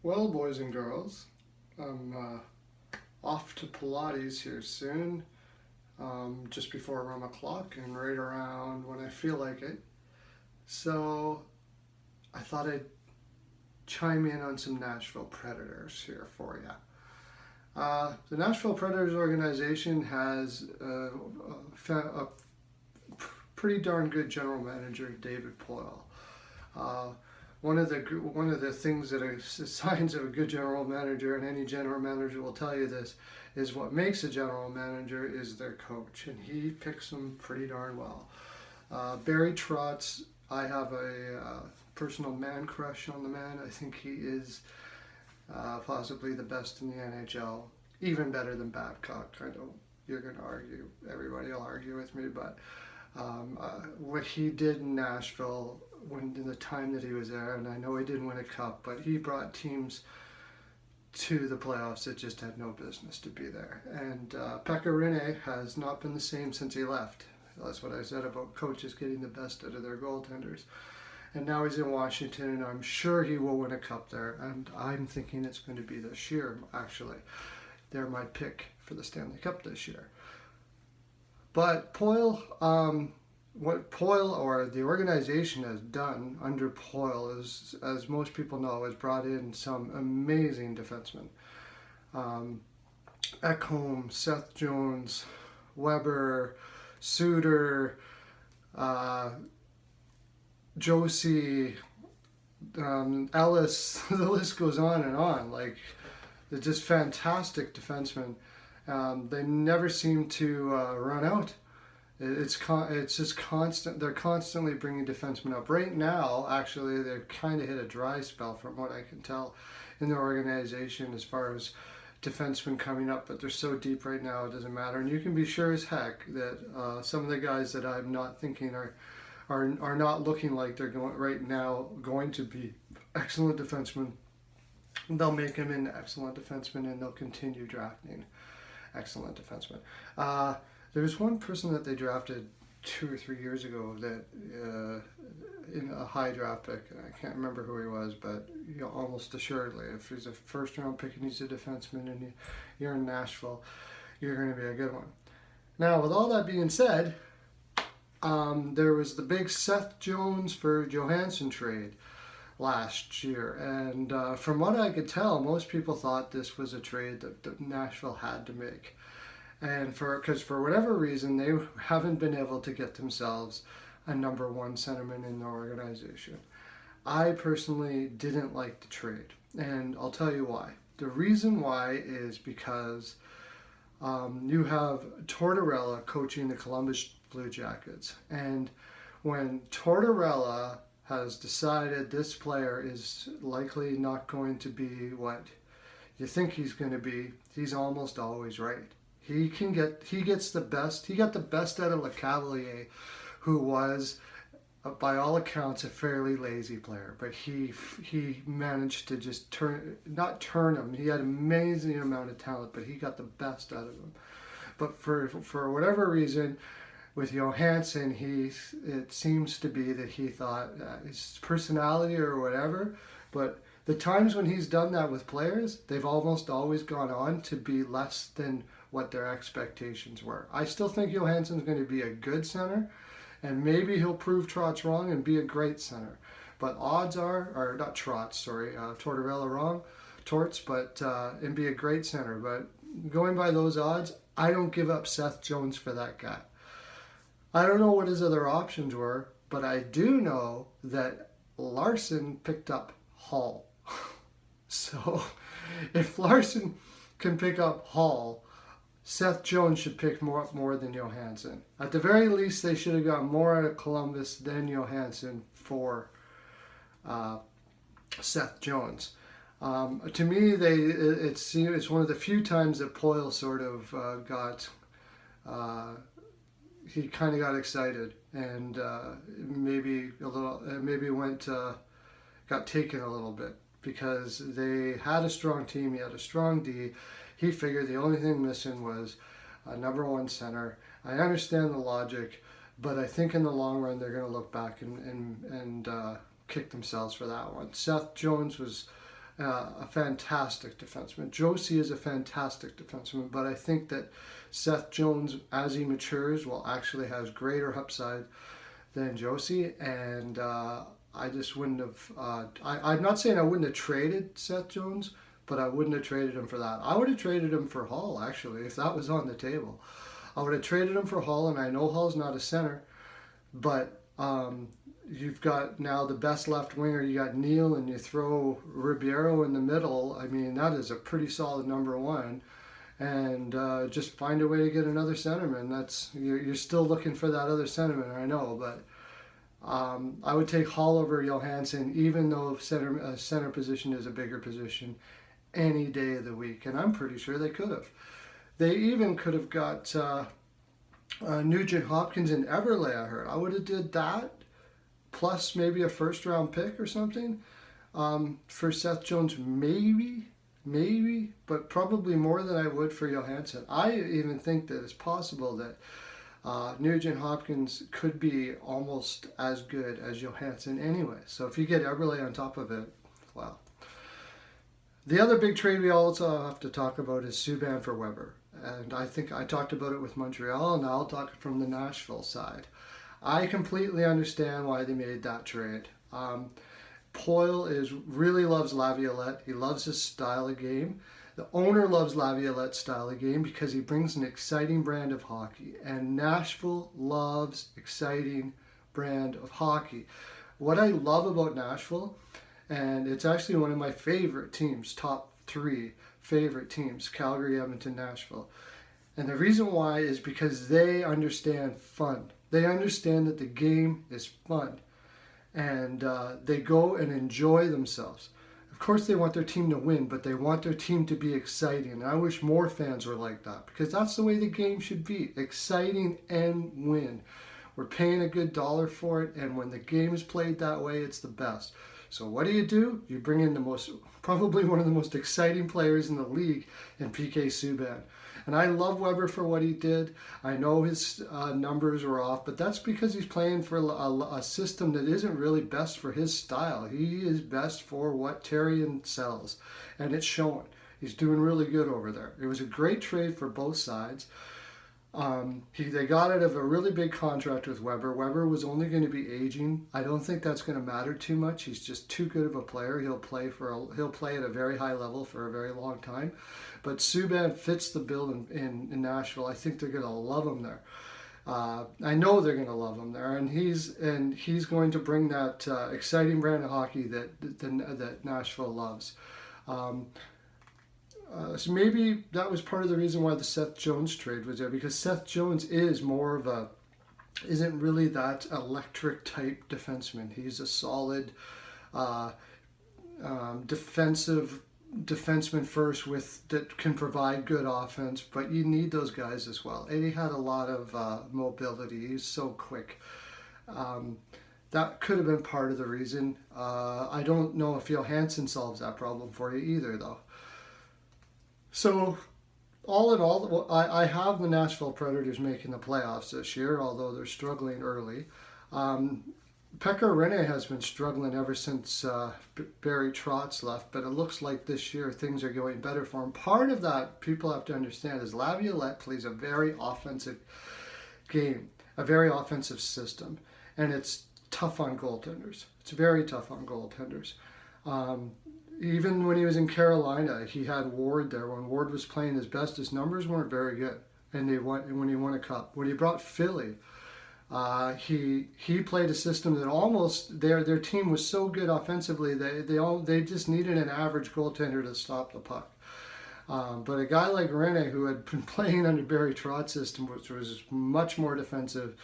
Well, boys and girls, I'm off to Pilates here soon, just before around o'clock and right around when I feel like it. So I thought I'd chime in on some Nashville Predators here for you. The Nashville Predators organization has a pretty darn good general manager, David Poile. Uh, one of the things that are signs of a good general manager, and any general manager will tell you this, is what makes a general manager is their coach, and he picks them pretty darn well. Barry Trotz, I have a personal man crush on the man. I think he is possibly the best in the NHL, even better than Babcock. I know you're going to argue, everybody will argue with me, but what he did in Nashville when in the time that he was there, and I know he didn't win a cup, but he brought teams to the playoffs that just had no business to be there. And Pekka Rinne has not been the same since he left. That's what I said about coaches getting the best out of their goaltenders. And now he's in Washington, and I'm sure he will win a cup there. And I'm thinking it's going to be this year, actually. They're my pick for the Stanley Cup this year. But Poile, what Poile or the organization has done under Poile is, as most people know, has brought in some amazing defensemen. Ekholm, Seth Jones, Weber, Suter, Josie, Ellis. The list goes on and on. Like, they're just fantastic defensemen. They never seem to run out. It's just constant. They're constantly bringing defensemen up. Right now, actually, they've kind of hit a dry spell from what I can tell in the organization as far as defensemen coming up. But they're so deep right now, it doesn't matter. And you can be sure as heck that some of the guys that I'm not thinking are not looking like they're going right now going to be excellent defensemen. They'll make them into excellent defensemen, and they'll continue drafting excellent defensemen. There's one person that they drafted 2 or 3 years ago that in a high draft pick. I can't remember who he was, but almost assuredly, if he's a first round pick and he's a defenseman and you're in Nashville, you're going to be a good one. Now, with all that being said, there was the big Seth Jones for Johansson trade last year, and from what I could tell, most people thought this was a trade that Nashville had to make, and because for whatever reason they haven't been able to get themselves a number one centerman in the organization. I personally didn't like the trade, and I'll tell you why. The reason why is because you have Tortorella coaching the Columbus Blue Jackets, and when Tortorella has decided this player is likely not going to be what you think he's going to be, he's almost always right. He gets the best. He got the best out of LeCavalier, who was, by all accounts, a fairly lazy player, but he managed to just not turn him. He had an amazing amount of talent, but he got the best out of him. But for whatever reason, with Johansson, it seems to be that he thought his personality or whatever, but the times when he's done that with players, they've almost always gone on to be less than what their expectations were. I still think Johansson's going to be a good center, and maybe he'll prove Trotz wrong and be a great center. But odds are, or not Trotz, sorry, Tortorella wrong, Torts, but and be a great center. But going by those odds, I don't give up Seth Jones for that guy. I don't know what his other options were, but I do know that Larson picked up Hall. So if Larson can pick up Hall, Seth Jones should pick more than Johansson. At the very least, they should have got more out of Columbus than Johansson for Seth Jones. To me, it's one of the few times that Poile sort of he kind of got excited, and maybe got taken a little bit, because they had a strong team. He had a strong D. He figured the only thing missing was a number one center. I understand the logic, but I think in the long run they're going to look back and kick themselves for that one. Seth Jones was a fantastic defenseman. Josie is a fantastic defenseman, but I think that Seth Jones, as he matures, will actually have greater upside than Josie, and I just wouldn't have. I'm not saying I wouldn't have traded Seth Jones, but I wouldn't have traded him for that. I would have traded him for Hall, actually, if that was on the table. I would have traded him for Hall, and I know Hall's not a center, but you've got now the best left winger. You got Neal, and you throw Ribeiro in the middle. I mean, that is a pretty solid number one. And just find a way to get another centerman. You're still looking for that other centerman, I know, but I would take Hall over Johansson, even though center position is a bigger position, any day of the week. And I'm pretty sure they could have. They even could have got Nugent Hopkins and Everlay, I heard. I would have did that, plus maybe a first-round pick or something for Seth Jones, maybe, but probably more than I would for Johansson. I even think that it's possible that Nugent Hopkins could be almost as good as Johansson anyway. So if you get Eberle on top of it, wow. The other big trade we also have to talk about is Subban for Weber. And I think I talked about it with Montreal, and I'll talk from the Nashville side. I completely understand why they made that trade. Poyle really loves Laviolette. He loves his style of game. The owner loves Laviolette's style of game because he brings an exciting brand of hockey. And Nashville loves exciting brand of hockey. What I love about Nashville, and it's actually one of my favorite teams, top 3 favorite teams, Calgary, Edmonton, Nashville. And the reason why is because they understand fun. They understand that the game is fun. And they go and enjoy themselves. Of course they want their team to win, but they want their team to be exciting. And I wish more fans were like that, because that's the way the game should be. Exciting and win. We're paying a good dollar for it, and when the game is played that way, it's the best. So what do? You bring in probably one of the most exciting players in the league in PK Subban. And I love Weber for what he did. I know his numbers were off, but that's because he's playing for a system that isn't really best for his style. He is best for what Therrien sells, and it's showing. He's doing really good over there. It was a great trade for both sides. They got out of a really big contract with Weber. Weber was only going to be aging. I don't think that's going to matter too much. He's just too good of a player. He'll play at a very high level for a very long time. But Subban fits the bill in Nashville. I think they're going to love him there. I know they're going to love him there, and he's going to bring that exciting brand of hockey that Nashville loves. So maybe that was part of the reason why the Seth Jones trade was there, because Seth Jones is more of isn't really that electric type defenseman. He's a solid defenseman first that can provide good offense, but you need those guys as well. And he had a lot of mobility. He's so quick. That could have been part of the reason. I don't know if Johansson solves that problem for you either, though. So, all in all, I have the Nashville Predators making the playoffs this year, although they're struggling early. Pekka Rinne has been struggling ever since Barry Trotz left, but it looks like this year things are going better for him. Part of that, people have to understand, is Laviolette plays a very offensive game, a very offensive system, and it's tough on goaltenders. It's very tough on goaltenders. Even when he was in Carolina, he had Ward there. When Ward was playing his best, his numbers weren't very good, and when he won a cup. When he brought Philly, he played a system that almost their team was so good offensively they just needed an average goaltender to stop the puck. But a guy like Rinne, who had been playing under Barry Trotz's system, which was much more defensive,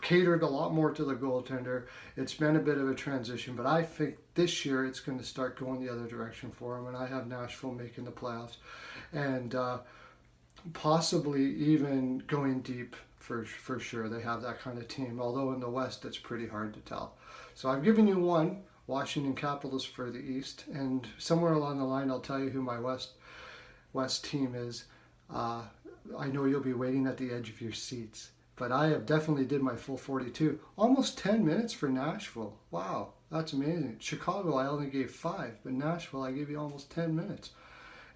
catered a lot more to the goaltender. It's been a bit of a transition, but I think this year it's going to start going the other direction for him, and I have Nashville making the playoffs, and possibly even going deep for sure. They have that kind of team, although in the West it's pretty hard to tell. So I've given you one, Washington Capitals for the East, and somewhere along the line I'll tell you who my West team is. I know you'll be waiting at the edge of your seats. But I have definitely did my full 42. Almost 10 minutes for Nashville. Wow. That's amazing. Chicago, I only gave 5, but Nashville, I gave you almost 10 minutes.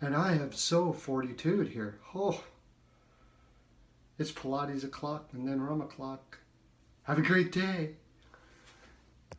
And I have so 42'd here. Oh, it's Pilates o'clock and then rum o'clock. Have a great day.